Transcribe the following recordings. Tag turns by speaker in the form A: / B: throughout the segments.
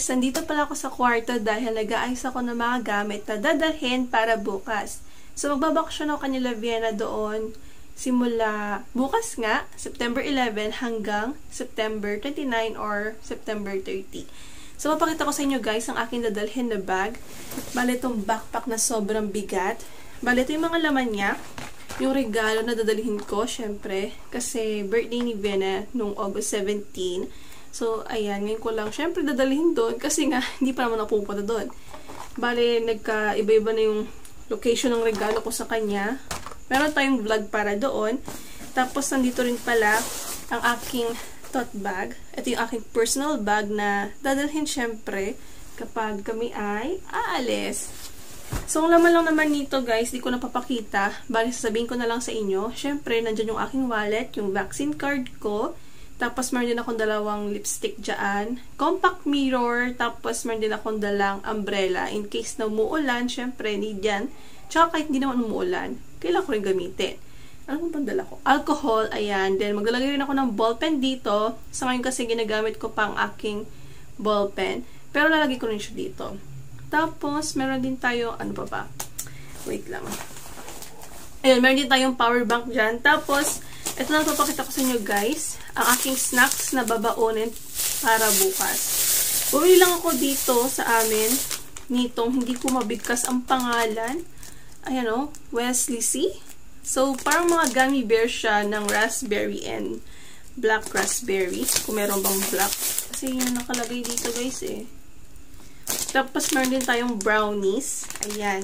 A: guys, nandito pala ako sa kwarto dahil nag-aayos ako ng mga gamit na dadalhin para bukas. So magbabakasyon ako kanila Vienna doon simula bukas nga, September 11 hanggang September 29 or September 30. So mapakita ko sa inyo guys ang aking dadalhin na bag. Bale itong backpack na sobrang bigat. Bale ito yung mga laman niya. Yung regalo na dadalhin ko, syempre, kasi birthday ni Vienna nung August 17. So, ayan, ngayon ko lang, syempre, dadalhin doon kasi nga, hindi pa naman ako pupunta doon. Bale, nagka-iba-iba na yung location ng regalo ko sa kanya. Meron tayong vlog para doon. Tapos, nandito rin pala ang aking tote bag. Ito yung aking personal bag na dadalhin syempre kapag kami ay aalis. So, ang laman lang naman nito, guys, di ko napapakita. Bale, sasabihin ko na lang sa inyo. Syempre, nandyan yung aking wallet, yung vaccine card ko. Tapos, meron din akong dalawang lipstick dyan. Compact mirror. Tapos, meron din akong dalang umbrella. In case na umuulan, syempre, need yan. Tsaka kahit hindi naman umuulan, kailangan ko rin gamitin. Ano bang dala ko? Alcohol, ayan. Then, maglalagay rin ako ng ballpen dito. Sa ngayon kasi, ginagamit ko pang aking ballpen. Pero, lalagay ko rin siya dito. Tapos, meron din tayo, ano pa ba? Wait lang. Ayun, meron din tayong power bank dyan. Tapos, ito na papakita ko sa inyo, guys. Ang aking snacks na babaonin para bukas. Bumili lang ako dito sa amin nitong hindi ko mabigkas ang pangalan. Ayan o, Wesley C. So, parang mga gummy bear siya ng raspberry and black raspberry. Kung meron bang black. Kasi yun nakalagay dito, guys eh. Tapos, meron din tayong brownies. Ayan.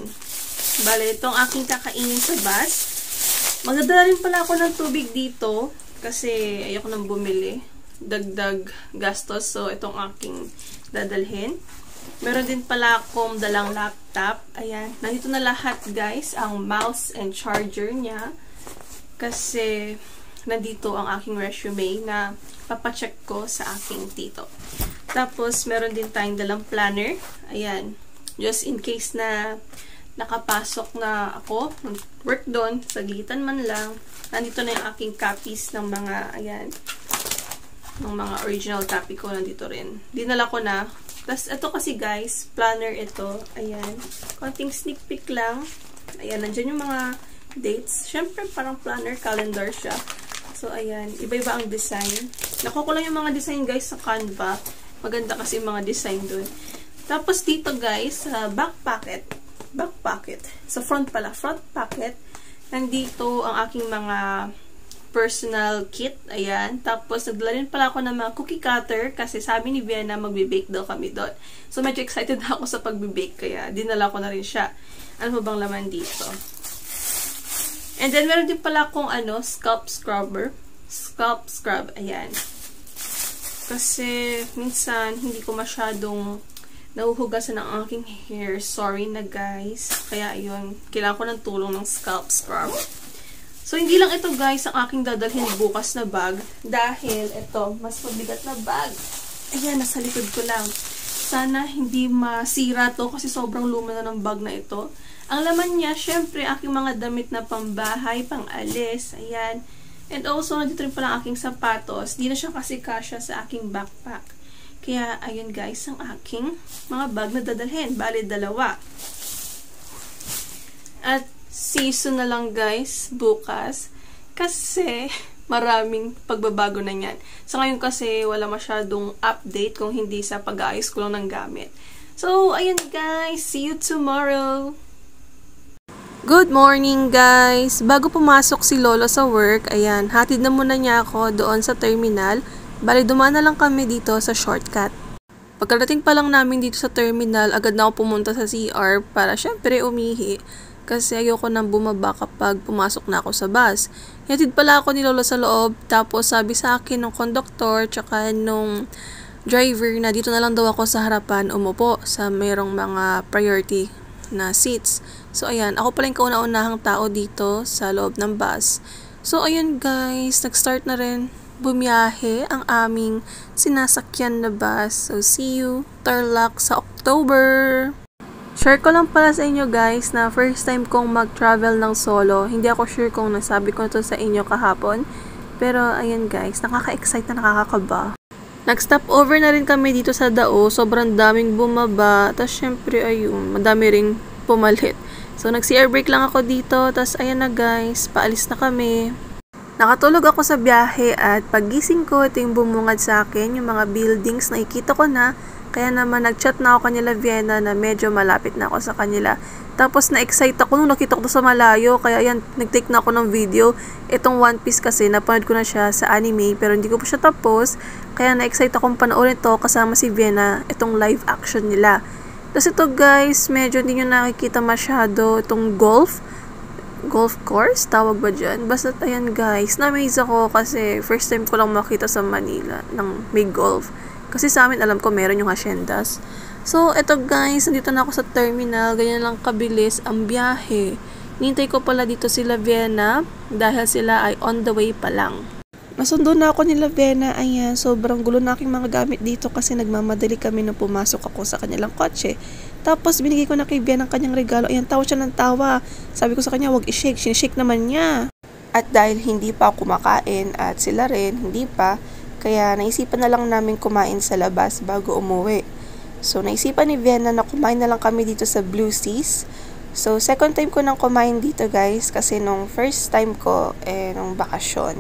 A: Bale, itong aking kakainin sa bus. Magdadala rin pala ako ng tubig dito. Kasi, ayoko nang bumili. Dagdag gastos. So, itong aking dadalhin. Meron din pala akong dalang laptop. Ayan. Nandito na lahat, guys. Ang mouse and charger niya. Kasi, nandito ang aking resume na papacheck ko sa aking tito. Tapos, meron din tayong dalang planner. Ayan. Just in case na nakapasok na ako, work doon, saglitan man lang. Nandito na yung aking copies ng mga, ayan, ng mga original copy ko, nandito rin. Dinala ko na. Tapos, ito kasi guys, planner ito. Ayan. Konting sneak peek lang. Ayan, nandyan yung mga dates. Siyempre, parang planner, calendar siya. So, ayan. Iba-iba ang design. Nakuha ko lang yung mga design guys sa Canva. Maganda kasi yung mga design dun. Tapos dito guys, back pocket. Sa front pala, front pocket. Nandito ang aking mga personal kit. Ayan. Tapos nagdala rin pala ako ng mga cookie cutter kasi sabi ni Vienna magbe-bake daw kami doon. So medyo excited ako sa pagbe-bake kaya dinala ko na rin siya. Ano ba bang laman dito? And then meron din pala akong scalp scrubber. Scalp scrub. Ayan. Kasi minsan hindi ko masyadong nahuhugasan ang aking hair. Sorry na guys. Kaya ayun, kailangan ko ng tulong ng scalp scrub. So hindi lang ito guys ang aking dadalhin bukas na bag. Dahil ito, mas mabigat na bag. Ayan, nasa likod ko lang. Sana hindi masira to kasi sobrang luma na ng bag na ito. Ang laman niya, syempre, aking mga damit na pambahay, pang-alis. Ayan. And also, nandito rin pala ang aking sapatos. Di na siya kasi kasya sa aking backpack. Kaya, ayun guys, ang aking mga bag na dadalhin. Bale, dalawa. At, season na lang guys, bukas. Kasi, maraming pagbabago na yan. Sa ngayon kasi, wala masyadong update kung hindi sa pag-aayos ko lang ng gamit. So, ayun guys. See you tomorrow. Good morning guys! Bago pumasok si Lolo sa work, ayan, hatid na muna niya ako doon sa terminal. Bali, dumaan na lang kami dito sa shortcut. Pagkarating pa lang namin dito sa terminal, agad na ako pumunta sa CR para syempre umihi. Kasi ayoko nang bumaba kapag pumasok na ako sa bus. Hatid pala ako ni Lolo sa loob, tapos sabi sa akin ng conductor tsaka nung driver na dito na lang daw ako sa harapan umupo sa mayroong mga priority na seats. So, ayan. Ako pala yung kauna-unahang tao dito sa loob ng bus. So, ayun guys. Nag-start na rin bumiyahe ang aming sinasakyan na bus. So, see you Tarlac sa October! Share ko lang pala sa inyo guys na first time kong mag-travel ng solo. Hindi ako sure kung nasabi ko ito sa inyo kahapon. Pero, ayun guys. Nakaka-excite na nakakakaba. Nag-stop over na rin kami dito sa Dao. Sobrang daming bumaba. Tapos syempre, ayun, madami ring pumalit. So, nag-CR break lang ako dito. Tapos, ayan na guys, paalis na kami. Nakatulog ako sa biyahe at paggising ko, ito yung bumungad sa akin, yung mga buildings, nakikita ko na. Kaya naman, nag-chat na ako kanila Vienna na medyo malapit na ako sa kanila. Tapos, na-excite ako nung nakita ko sa malayo. Kaya yan, nag-take na ako ng video. Itong One Piece kasi, napanood ko na siya sa anime, pero hindi ko pa siya tapos. Kaya na-excite akong panoorin ito kasama si Vienna, itong live action nila. Tapos ito guys, medyo hindi nyo nakikita masyado itong golf course, tawag ba dyan? Basta ayan guys, na-amaze ako kasi first time ko lang makita sa Manila ng may golf. Kasi sa amin, alam ko meron yung haciendas. So, eto guys, nandito na ako sa terminal, ganyan lang kabilis ang biyahe. Nintay ko pala dito sila Vienna dahil sila ay on the way pa lang. Nasundo na ako nila Vienna, ayan, sobrang gulo na aking mga gamit dito kasi nagmamadali kami nung pumasok ako sa kanilang kotse. Tapos binigay ko na kay Vienna ang kanyang regalo, ayan, tawa siya ng tawa. Sabi ko sa kanya, wag i-shake, sinishake naman niya. At dahil hindi pa ako kumakain at sila rin, hindi pa, kaya naisipan na lang namin kumain sa labas bago umuwi. So naisipan ni Vienna na kumain na lang kami dito sa Blue Seas. So second time ko nang kumain dito guys kasi nung first time ko nung bakasyon.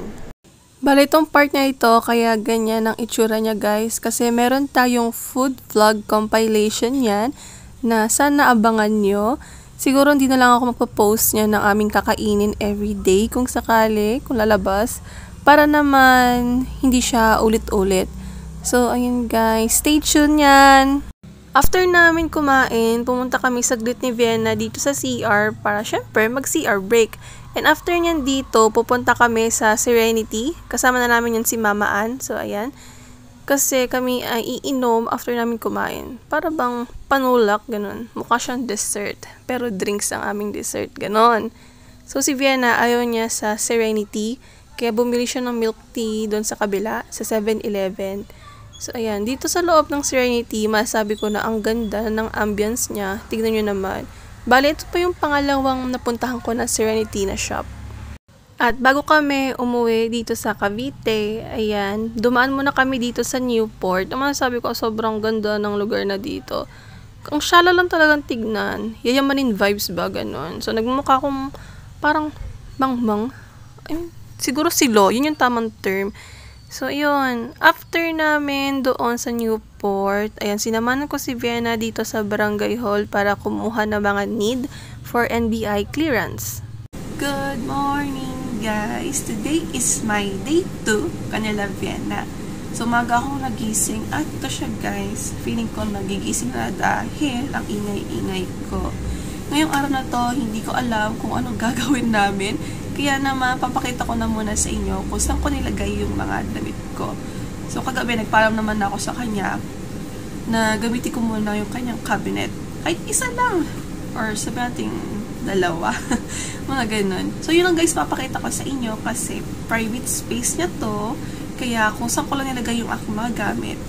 A: Bale, itong part niya ito, kaya ganyan ang itsura niya guys. Kasi meron tayong food vlog compilation yan na sana abangan nyo. Siguro hindi na lang ako magpo-post niya ng aming kakainin everyday kung sakali, kung lalabas. Para naman hindi siya ulit-ulit. So, ayun guys, stay tuned yan! After namin kumain, pumunta kami saglit ni Vienna dito sa CR para syempre mag-CR break. And after nyan dito, pupunta kami sa Serenity. Kasama na namin yan si Mama Ann. So, ayan. Kasi kami ay iinom after namin kumain. Para bang panulak, ganun. Mukha siyang dessert. Pero drinks ang aming dessert, ganun. So, si Vienna ayaw niya sa Serenity. Kaya bumili siya ng milk tea doon sa kabila, sa 7-Eleven. So, ayan. Dito sa loob ng Serenity, masabi ko na ang ganda ng ambience niya. Tignan nyo naman. Bale, ito pa yung pangalawang napuntahan ko na Serenity na shop. At bago kami umuwi dito sa Cavite, ayan, dumaan muna kami dito sa Newport. Ang masasabi ko, sobrang ganda ng lugar na dito. Ang shallow lang talagang tignan. Yayamanin vibes ba, ganun. So, nagmumukha akong parang mangmang. Siguro silo, yun yung tamang term. So, yun. After namin doon sa Newport, ayan, sinamanan ko si Vienna dito sa Barangay Hall para kumuha ng mga need for NBI clearance. Good morning, guys! Today is my day 2, kanila Vienna. So, umaga akong nagising at ito siya, guys. Feeling ko nagigising na dahil ang ingay-ingay ko. Ngayong araw na to, hindi ko alam kung anong gagawin namin. Kaya naman, papakita ko na muna sa inyo kung saan ko nilagay yung mga damit ko. So, kagabi, nagpaalam naman ako sa kanya na gamitin ko muna yung kanyang cabinet. Kahit isa lang. Or sabi natin, dalawa. Mga ganun. So, yun lang guys, papakita ko sa inyo kasi private space niya to. Kaya, kung saan ko lang nilagay yung aking mga gamit,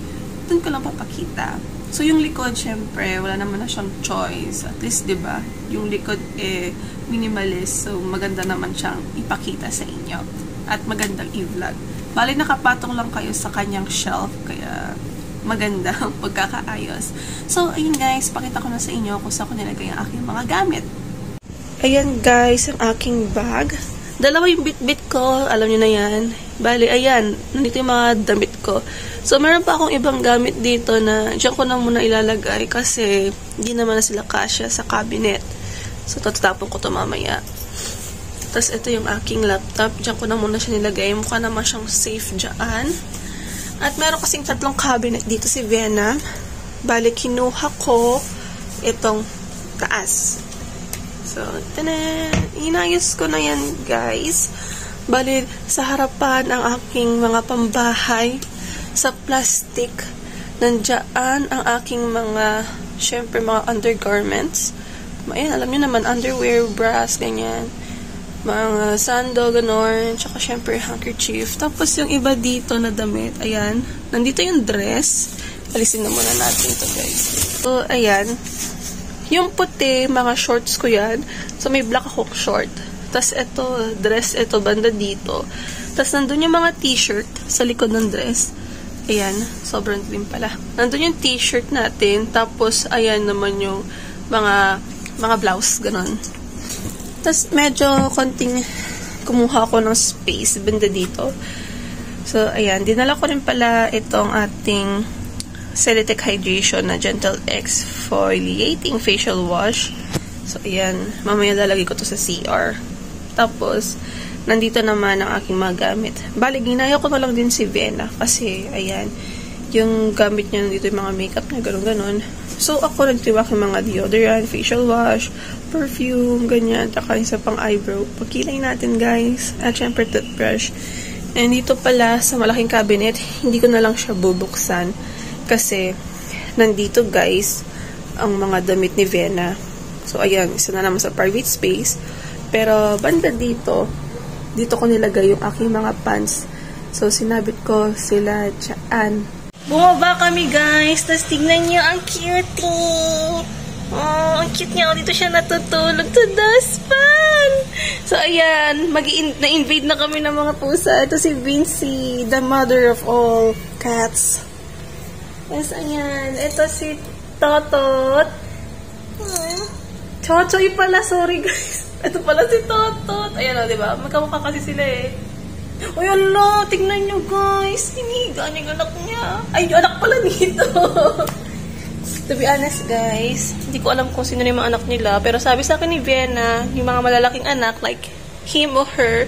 A: dun ko lang papakita. So, yung likod, syempre, wala naman na siyang choice. At least, diba, yung likod, minimalist. So, maganda naman siyang ipakita sa inyo. At magandang i-vlog. Bali, nakapatong lang kayo sa kanyang shelf. Kaya, maganda ang pagkakaayos. So, ayun guys, pakita ko na sa inyo kung saan ko nilagay ang aking mga gamit. Ayan guys, ang aking bag. Dalawa yung bit-bit ko. Alam niyo na yan. Bali, ayan. Nandito yung mga damit ko. So, meron pa akong ibang gamit dito na dyan ko na muna ilalagay kasi hindi naman na sila kasya sa cabinet. So, tatapon ko to mamaya. Tapos, ito yung aking laptop. Diyan ko na muna siya nilagay. Mukha naman siyang safe dyan. At meron kasing 3 cabinet dito si Vienna. Bali, kinuha ko itong taas. So, tanan! Inayos ko na yan, guys. Bali, sa harapan ang aking mga pambahay sa plastic. Nandiyan ang aking mga, syempre, mga undergarments. Ayan, alam niyo naman, underwear, bras, ganyan. Mga sando, ganon. Tsaka, syempre, handkerchief. Tapos, yung iba dito na damit, ayan. Nandito yung dress. Alisin na muna natin ito, guys. So, ayan. Yung puti, mga shorts ko yan. So, may black akong short. Tapos, ito, dress, ito, banda dito. Tapos, nandun yung mga t-shirt sa likod ng dress. Ayan, sobrang slim pala. Nandun yung t-shirt natin. Tapos, ayan naman yung mga blouse, ganon. Tapos, medyo konting kumuha ko ng space banda dito. So, ayan. Dinala ko rin pala itong ating Celetec Hydration na Gentle Exfoliating Facial Wash. So, ayan. Mamaya lalagay ko to sa CR. Tapos, nandito naman ang aking mga gamit. Bali, ginaya ko na lang din si Vienna. Kasi, ayan, yung gamit niya nandito yung mga makeup niya, gano'n-gano'n. So, ako nandito yung aking mga deodorant, facial wash, perfume, ganyan. Tsaka isa pang eyebrow. Pagkilay natin, guys. At syempre, toothbrush. And dito pala, sa malaking cabinet, hindi ko na lang siya bubuksan. Kasi, nandito, guys, ang mga damit ni Vienna. So, ayan, isa na naman sa private space. Pero, banda dito ko nilagay yung aking mga pants. So, sinabit ko sila dyan. Bumaba kami, guys. Tapos, tignan niyo, ang cutie. Oh, ang cute niya. Dito siya natutulog sa dustpan. So, ayan. Na-invade na kami ng mga pusa. Ito si Vinci, the mother of all cats. Tapos, ayan. Ito si Totot. Chochoy pala. Sorry, guys. Ito pala si Totot. Ayan o, diba? Magkamukha kasi sila eh. Uy, ala, tignan nyo guys. Hinihiga niya yung anak niya. Ay, yung anak pala nito. To be honest guys, hindi ko alam kung sino yung mga anak nila. Pero sabi sa akin ni Vienna, yung mga malalaking anak, like him or her,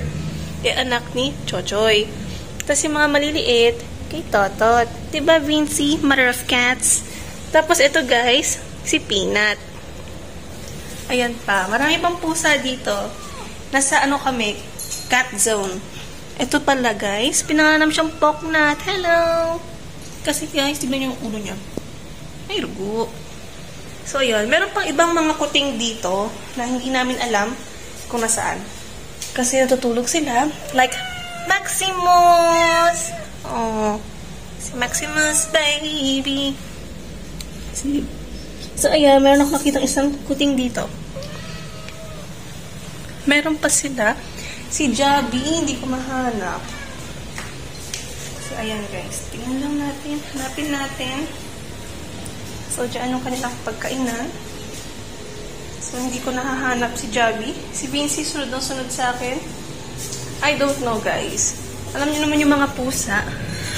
A: anak ni Chochoy. Tapos yung mga maliliit, kay Totot. Diba, Vinci? Mother of cats. Tapos ito guys, si Peanut. Ayan pa. Marami pang pusa dito. Nasa ano kami? Cat zone. Ito pala guys. Pinanganam siyang Poknut. Hello! Kasi guys, tignan niyo yung ulo niya. Ay, rugo. So, ayun. Meron pang ibang mga kuting dito na hindi namin alam kung nasaan. Kasi natutulog sila. Like, Maximus! Oh, si Maximus, baby. So, ayan, meron ako nakita isang kuting dito. Meron pa sila. Si Jabi, hindi ko mahanap. So, ayan guys. Tingnan lang natin. Hanapin natin. So, dyan yung kanilang pagkainan. So, hindi ko nahahanap si Jabi. Si Vinci, sunod sa akin. I don't know, guys. Alam niyo naman yung mga pusa.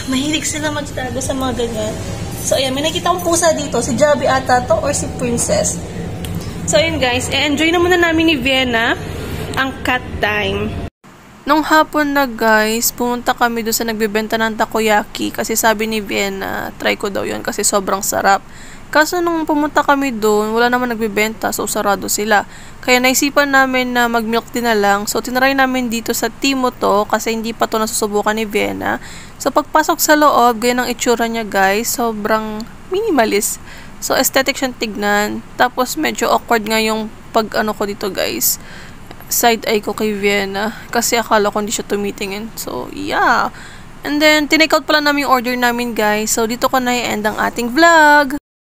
A: Mahilig sila magtago sa mga ganyan. So, ayan, may nakita akong pusa dito. Si Jabi ata to or si Princess. So, ayan guys. Enjoy na muna namin ni Vienna ang cat time. Nung hapon na guys, pumunta kami doon sa nagbebenta ng takoyaki. Kasi sabi ni Vienna, try ko daw yun kasi sobrang sarap. Kaso nung pumunta kami doon, wala naman nagbebenta. So, sarado sila. Kaya naisipan namin na mag-milk tea na lang. So, tinry namin dito sa Timo to kasi hindi pa to nasusubukan ni Vienna. So, pagpasok sa loob, ganyan ang itsura niya guys. Sobrang minimalist. So, aesthetic siyang tignan. Tapos, medyo awkward nga yung pag-ano ko dito guys. Side eye ko kay Vienna. Kasi akala ko hindi siya tumitingin. So, yeah. And then, tinake out pala namin yung order namin guys. So, dito ko na i-end ang ating vlog.